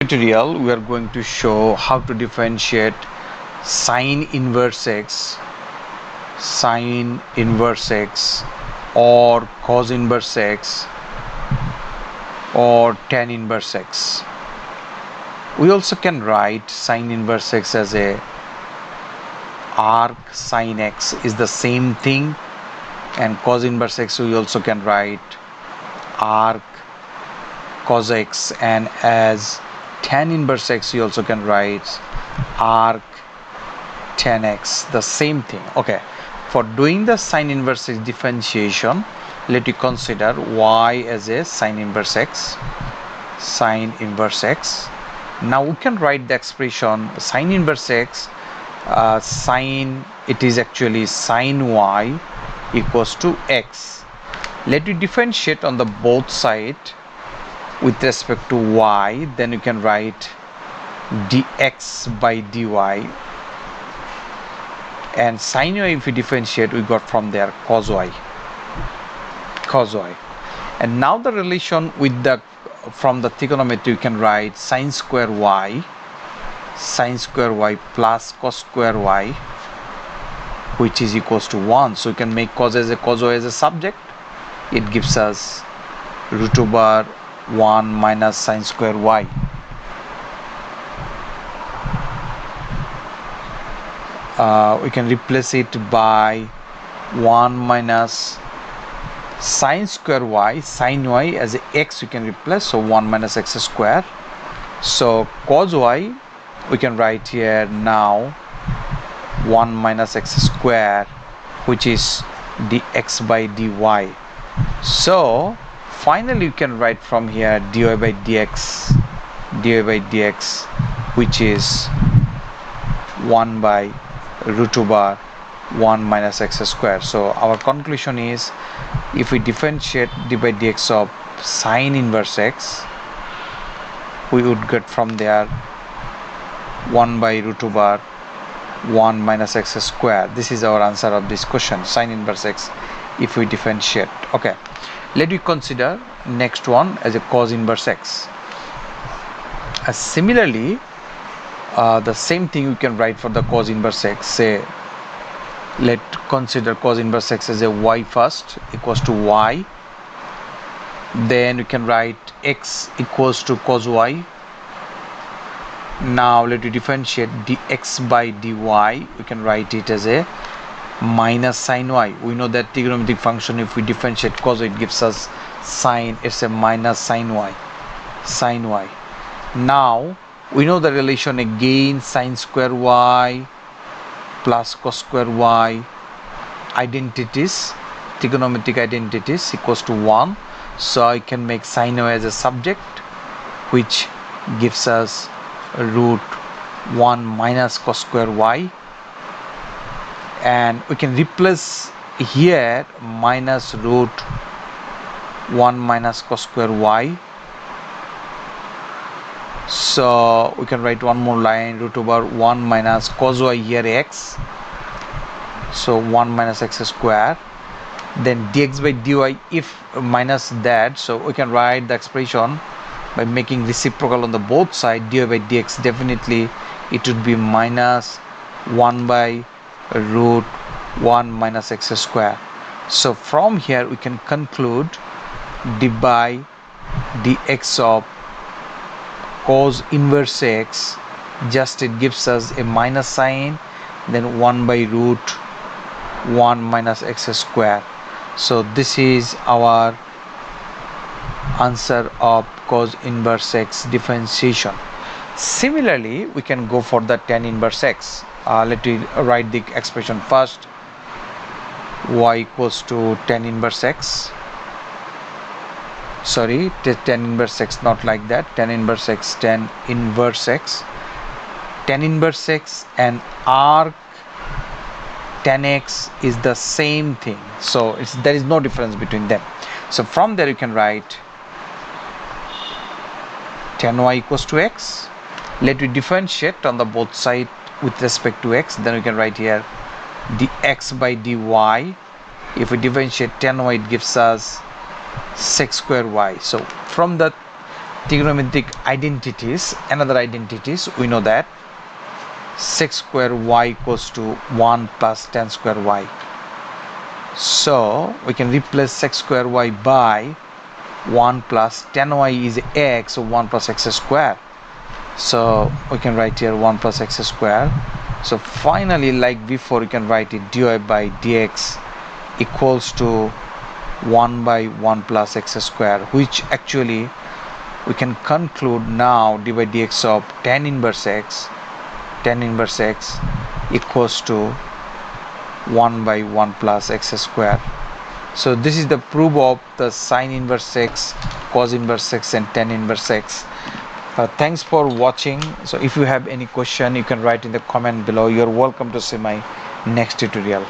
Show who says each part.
Speaker 1: Tutorial we are going to show how to differentiate sine inverse x, or cos inverse x or tan inverse x. We also can write sine inverse x as a arc sin x is the same thing, and cos inverse x we also can write arc cos x, and as tan inverse x you also can write arc tan x, the same thing. Okay, for doing the sine inverse x differentiation, let you consider y as a sine inverse x. Now we can write the expression sine inverse x, sine, it is actually sine y equals to x. Let you differentiate on the both side with respect to y, then you can write dx by dy, and sine y if we differentiate we got from there cos y. And now the relation with the from the trigonometry you can write sine square y plus cos square y, which is equals to 1. So you can make cos y as a subject. It gives us root over 1 minus sine square y. We can replace it by 1 minus sine square y, sine y as a x you can replace, so 1 minus x square. So cos y we can write here now 1 minus x square, which is dx by dy. So finally you can write from here dy by dx, which is 1 by root over 1 minus x square. So our conclusion is, if we differentiate dy by dx of sine inverse x, we would get from there 1 by root over 1 minus x square. This is our answer of this question, sine inverse x if we differentiate. Okay, let me consider next one as a cos inverse x. Similarly, the same thing you can write for the cos inverse x. Say, let's consider cos inverse x as a y first equals to y, then you can write x equals to cos y. Now let you differentiate dx by dy, we can write it as a minus sine y. We know that trigonometric function, if we differentiate cos, it gives us sine, it's a minus sine y. Now we know the relation again, sine square y plus cos square y, identities, trigonometric identities, equals to 1. So I can make sine y as a subject, which gives us root 1 minus cos square y, and we can replace here minus root 1 minus cos square y. So we can write one more line, root over 1 minus cos y here x, so 1 minus x square, then dx by dy if minus that, so we can write the expression by making reciprocal on the both side, dy by dx, definitely it would be minus 1 by root 1 minus x square. So from here we can conclude dy by dx of cos inverse x, just it gives us a minus sign, then 1 by root 1 minus x square. So this is our answer of cos inverse x differentiation. Similarly, we can go for the tan inverse x. Let me write the expression first. Y equals to tan inverse x. Sorry, tan inverse x, not like that. Tan inverse x and arc tan x is the same thing. So there is no difference between them. So from there you can write tan y equals to x. Let me differentiate on the both side with respect to x, then we can write here dx by dy. If we differentiate tan y, it gives us sec square y. So from the trigonometric identities, another identities, we know that sec square y equals to 1 plus tan square y. So we can replace sec square y by 1 plus tan y is x, so 1 plus x square. So we can write here 1 plus x square. So finally, like before, you can write it dy by dx equals to 1 by 1 plus x square, which actually we can conclude now dy by dx of tan inverse x equals to 1 by 1 plus x square. So this is the proof of the sine inverse x, cos inverse x and tan inverse x. Thanks for watching. So if you have any question, you can write in the comment below. You're welcome to see my next tutorial.